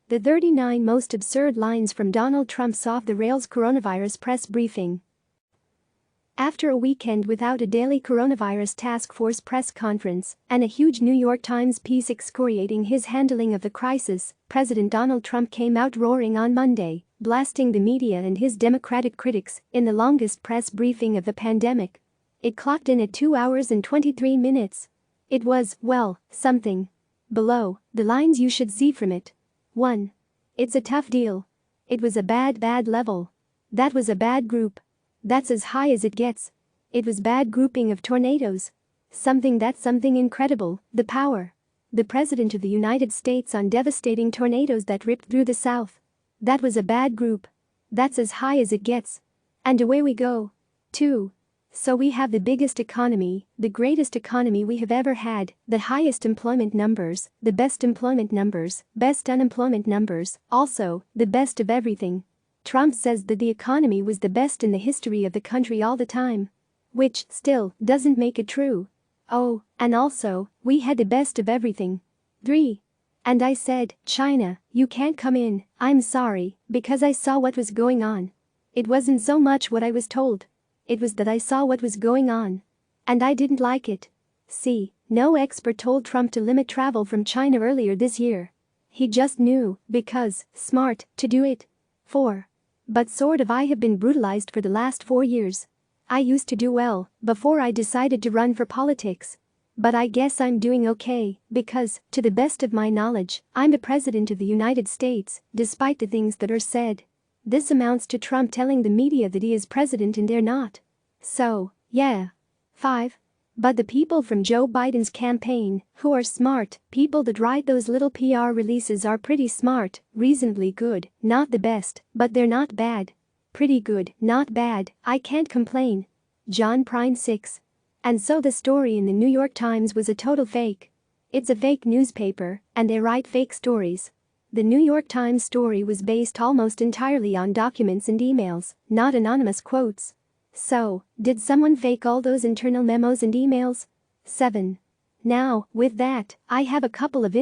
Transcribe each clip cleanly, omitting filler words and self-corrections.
The 39 most absurd lines from Donald Trump's off-the-rails coronavirus press briefing. After a weekend without a daily coronavirus task force press conference and a huge New York Times piece excoriating his handling of the crisis, President Donald Trump came out roaring on Monday, blasting the media and his Democratic critics in the longest press briefing of the pandemic. It clocked in at 2 hours and 23 minutes. It was, well, something. Below, the lines you should see from it. 1. It's a tough deal. It was a bad level. That was a bad group. That's as high as it gets. It was bad grouping of tornadoes. Something incredible, the power. The President of the United States on devastating tornadoes that ripped through the South. That was a bad group. That's as high as it gets. And away we go. 2. So we have the biggest economy, the greatest economy we have ever had, the highest employment numbers, the best employment numbers, best unemployment numbers, also, the best of everything. Trump says that the economy was the best in the history of the country all the time. Which, still, doesn't make it true. Oh, and also, we had the best of everything. 3. And I said, China, you can't come in, I'm sorry, because I saw what was going on. It wasn't so much what I was told. It was that I saw what was going on. And I didn't like it. See, no expert told Trump to limit travel from China earlier this year. He just knew, because, smart, to do it. 4. But sort of I have been brutalized for the last 4 years. I used to do well, before I decided to run for politics. But I guess I'm doing okay, because, to the best of my knowledge, I'm the President of the United States, despite the things that are said. This amounts to Trump telling the media that he is president and they're not. So, yeah. 5. But the people from Joe Biden's campaign, who are smart, people that write those little PR releases are pretty smart, reasonably good, not the best, but they're not bad. Pretty good, not bad, I can't complain. John Prine 6. And so the story in the New York Times was a total fake. It's a fake newspaper, and they write fake stories. The New York Times story was based almost entirely on documents and emails, not anonymous quotes. So, did someone fake all those internal memos and emails? 7. Now, with that, I have a couple of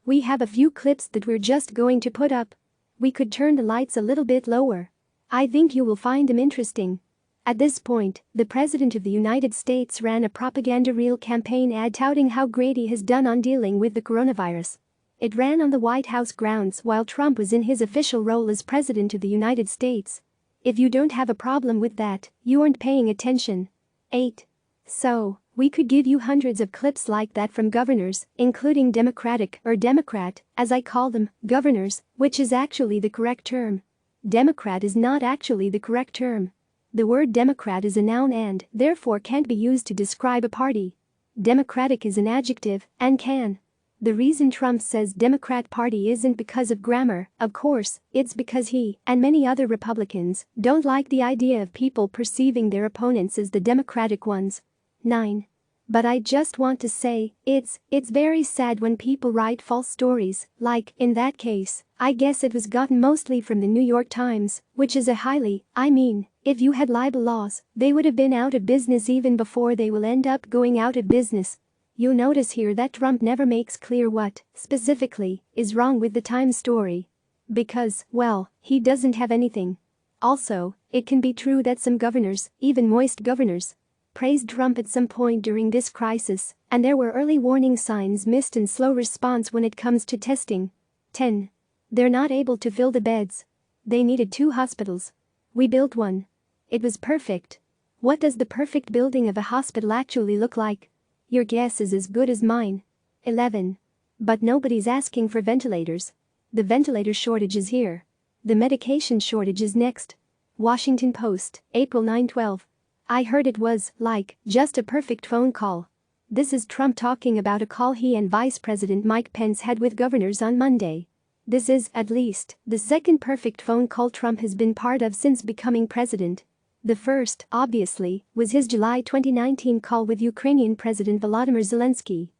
we have a few clips that we're just going to put up. We could turn the lights a little bit lower. I think you will find them interesting. At this point, the President of the United States ran a propaganda reel campaign ad touting how great he has done on dealing with the coronavirus. It ran on the White House grounds while Trump was in his official role as President of the United States. If you don't have a problem with that, you aren't paying attention. 8. So, we could give you hundreds of clips like that from governors, including Democratic or Democrat, as I call them, governors, which is actually the correct term. Democrat is not actually the correct term. The word Democrat is a noun and, therefore, can't be used to describe a party. Democratic is an adjective, and can. The reason Trump says Democrat Party isn't because of grammar, of course, it's because he and many other Republicans don't like the idea of people perceiving their opponents as the Democratic ones. 9. But I just want to say, it's very sad when people write false stories, like, in that case, I guess it was gotten mostly from the New York Times, which is if you had libel laws, they would have been out of business even before they will end up going out of business. You'll notice here that Trump never makes clear what, specifically, is wrong with the Times story. Because, well, he doesn't have anything. Also, it can be true that some governors, even moist governors, praised Trump at some point during this crisis, and there were early warning signs missed and slow response when it comes to testing. 10. They're not able to fill the beds. They needed 2 hospitals. We built one. It was perfect. What does the perfect building of a hospital actually look like? Your guess is as good as mine. 11. But nobody's asking for ventilators. The ventilator shortage is here. The medication shortage is next. Washington Post, April 9/12. I heard it was, like, just a perfect phone call. This is Trump talking about a call he and Vice President Mike Pence had with governors on Monday. This is, at least, the second perfect phone call Trump has been part of since becoming president. The first, obviously, was his July 2019 call with Ukrainian President Volodymyr Zelensky.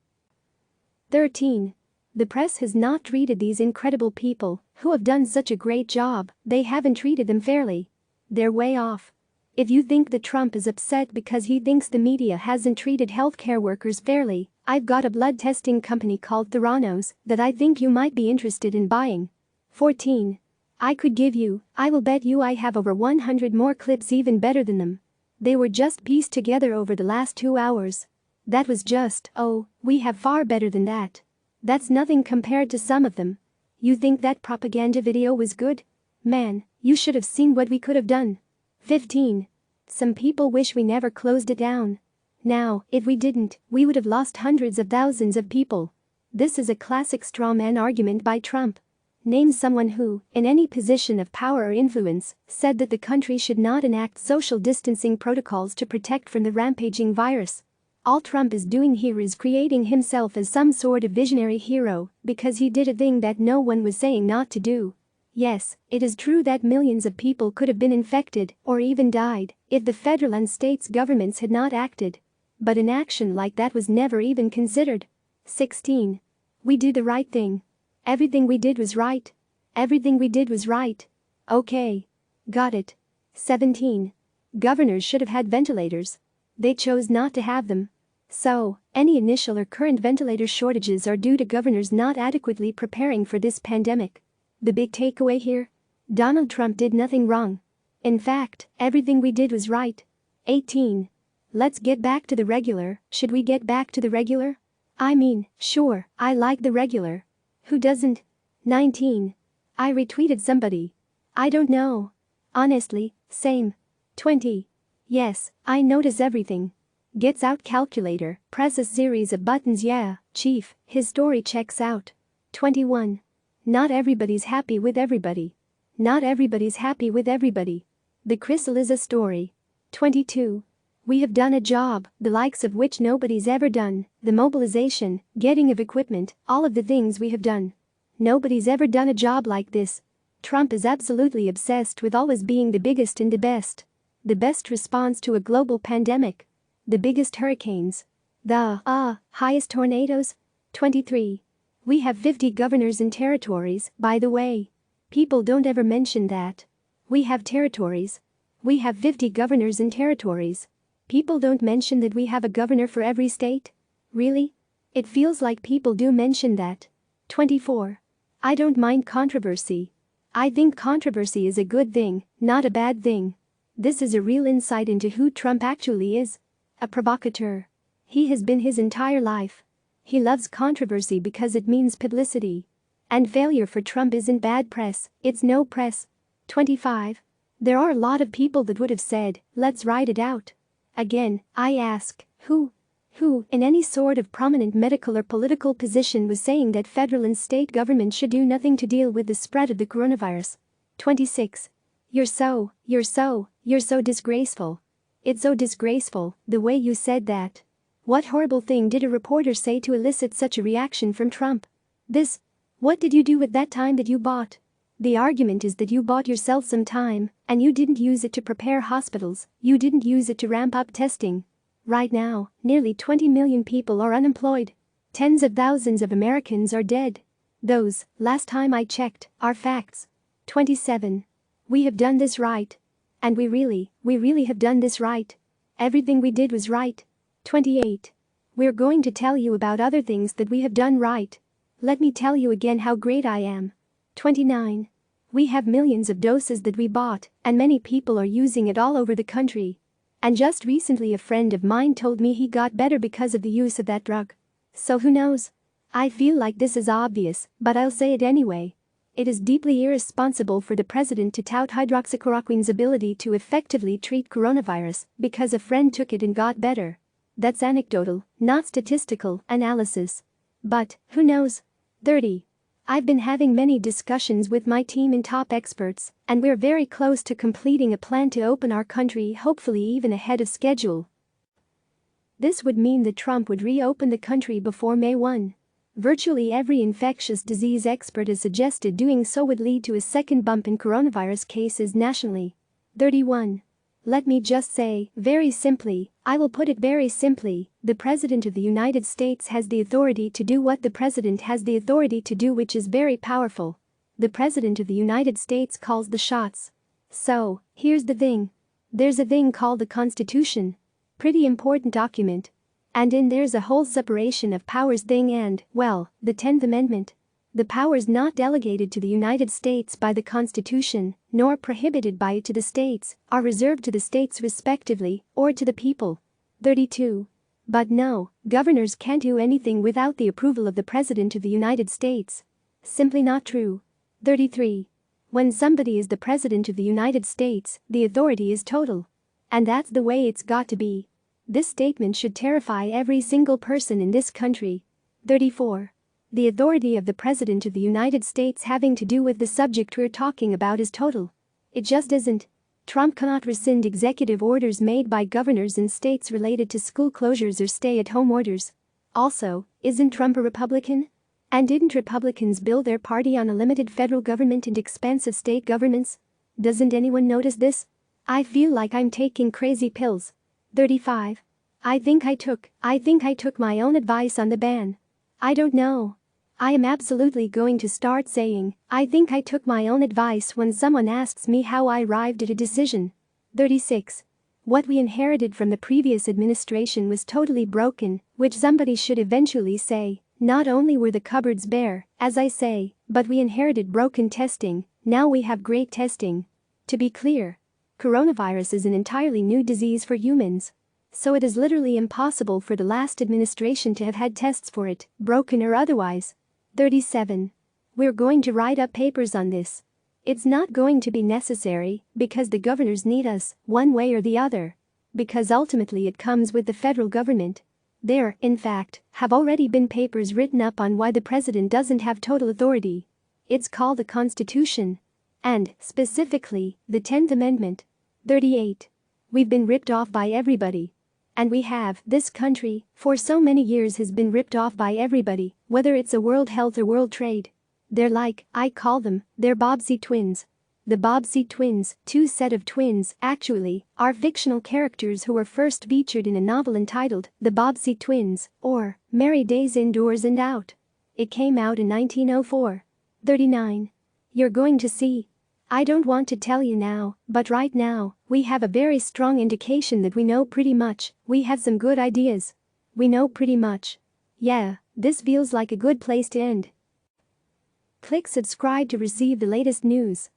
13. The press has not treated these incredible people, who have done such a great job, they haven't treated them fairly. They're way off. If you think that Trump is upset because he thinks the media hasn't treated healthcare workers fairly, I've got a blood testing company called Theranos that I think you might be interested in buying. 14. I will bet you I have over 100 more clips even better than them. They were just pieced together over the last 2 hours. That was just, oh, we have far better than that. That's nothing compared to some of them. You think that propaganda video was good? Man, you should have seen what we could have done. 15. Some people wish we never closed it down. Now, if we didn't, we would have lost hundreds of thousands of people. This is a classic straw man argument by Trump. Name someone who, in any position of power or influence, said that the country should not enact social distancing protocols to protect from the rampaging virus. All Trump is doing here is creating himself as some sort of visionary hero because he did a thing that no one was saying not to do. Yes, it is true that millions of people could have been infected or even died if the federal and states governments had not acted. But an action like that was never even considered. 16. We did the right thing. Everything we did was right. Everything we did was right. Okay. Got it. 17. Governors should have had ventilators. They chose not to have them. So, any initial or current ventilator shortages are due to governors not adequately preparing for this pandemic. The big takeaway here? Donald Trump did nothing wrong. In fact, everything we did was right. 18. Let's get back to the regular. Should we get back to the regular? I mean, sure, I like the regular. Who doesn't? 19. I retweeted somebody. I don't know. Honestly, same. 20. Yes, I notice everything. Gets out calculator, presses series of buttons. Yeah, chief, his story checks out. 21. Not everybody's happy with everybody. Not everybody's happy with everybody. The Crystal is a story. 22. We have done a job, the likes of which nobody's ever done, the mobilization, getting of equipment, all of the things we have done. Nobody's ever done a job like this. Trump is absolutely obsessed with always being the biggest and the best. The best response to a global pandemic. The biggest hurricanes. The highest tornadoes. 23. We have 50 governors and territories, by the way. People don't ever mention that. We have territories. We have 50 governors and territories. People don't mention that we have a governor for every state? Really? It feels like people do mention that. 24. I don't mind controversy. I think controversy is a good thing, not a bad thing. This is a real insight into who Trump actually is. A provocateur. He has been his entire life. He loves controversy because it means publicity. And failure for Trump isn't bad press, it's no press. 25. There are a lot of people that would have said, let's ride it out. Again, I ask, who in any sort of prominent medical or political position was saying that federal and state government should do nothing to deal with the spread of the coronavirus? 26. You're so disgraceful. It's so disgraceful, the way you said that. What horrible thing did a reporter say to elicit such a reaction from Trump? What did you do with that time that you bought? The argument is that you bought yourself some time, and you didn't use it to prepare hospitals, you didn't use it to ramp up testing. Right now, nearly 20 million people are unemployed. Tens of thousands of Americans are dead. Those, last time I checked, are facts. 27. We have done this right. And we really have done this right. Everything we did was right. 28. We're going to tell you about other things that we have done right. Let me tell you again how great I am. 29. We have millions of doses that we bought, and many people are using it all over the country. And just recently a friend of mine told me he got better because of the use of that drug. So who knows? I feel like this is obvious, but I'll say it anyway. It is deeply irresponsible for the president to tout hydroxychloroquine's ability to effectively treat coronavirus because a friend took it and got better. That's anecdotal, not statistical analysis. But, who knows? 30. I've been having many discussions with my team and top experts, and we're very close to completing a plan to open our country, hopefully even ahead of schedule. This would mean that Trump would reopen the country before May 1. Virtually every infectious disease expert has suggested doing so would lead to a second bump in coronavirus cases nationally. 31. Let me just say, very simply, I will put it very simply, the President of the United States has the authority to do what the President has the authority to do, which is very powerful. The President of the United States calls the shots. So, here's the thing. There's a thing called the Constitution. Pretty important document. And in there's a whole separation of powers thing and, well, the 10th Amendment. The powers not delegated to the United States by the Constitution, nor prohibited by it to the states, are reserved to the states respectively, or to the people. 32. But no, governors can't do anything without the approval of the President of the United States. Simply not true. 33. When somebody is the President of the United States, the authority is total. And that's the way it's got to be. This statement should terrify every single person in this country. 34. The authority of the President of the United States having to do with the subject we're talking about is total. It just isn't. Trump cannot rescind executive orders made by governors in states related to school closures or stay-at-home orders. Also, isn't Trump a Republican? And didn't Republicans build their party on a limited federal government and expansive state governments? Doesn't anyone notice this? I feel like I'm taking crazy pills. 35. I think I took my own advice on the ban. I don't know. I am absolutely going to start saying, I think I took my own advice when someone asks me how I arrived at a decision. 36. What we inherited from the previous administration was totally broken, which somebody should eventually say. Not only were the cupboards bare, as I say, but we inherited broken testing, now we have great testing. To be clear, coronavirus is an entirely new disease for humans. So it is literally impossible for the last administration to have had tests for it, broken or otherwise. 37. We're going to write up papers on this. It's not going to be necessary because the governors need us, one way or the other. Because ultimately it comes with the federal government. There, in fact, have already been papers written up on why the president doesn't have total authority. It's called the Constitution. And, specifically, the 10th Amendment. 38. We've been ripped off by everybody. And we have, this country, for so many years has been ripped off by everybody, whether it's a World Health or World Trade. They're like, I call them, they're Bobbsey twins. The Bobbsey twins, two set of twins, actually, are fictional characters who were first featured in a novel entitled The Bobbsey Twins, or Merry Days Indoors and Out. It came out in 1904. 39. You're going to see. I don't want to tell you now, but right now, we have a very strong indication that we know pretty much, we have some good ideas. We know pretty much. Yeah, this feels like a good place to end. Click subscribe to receive the latest news.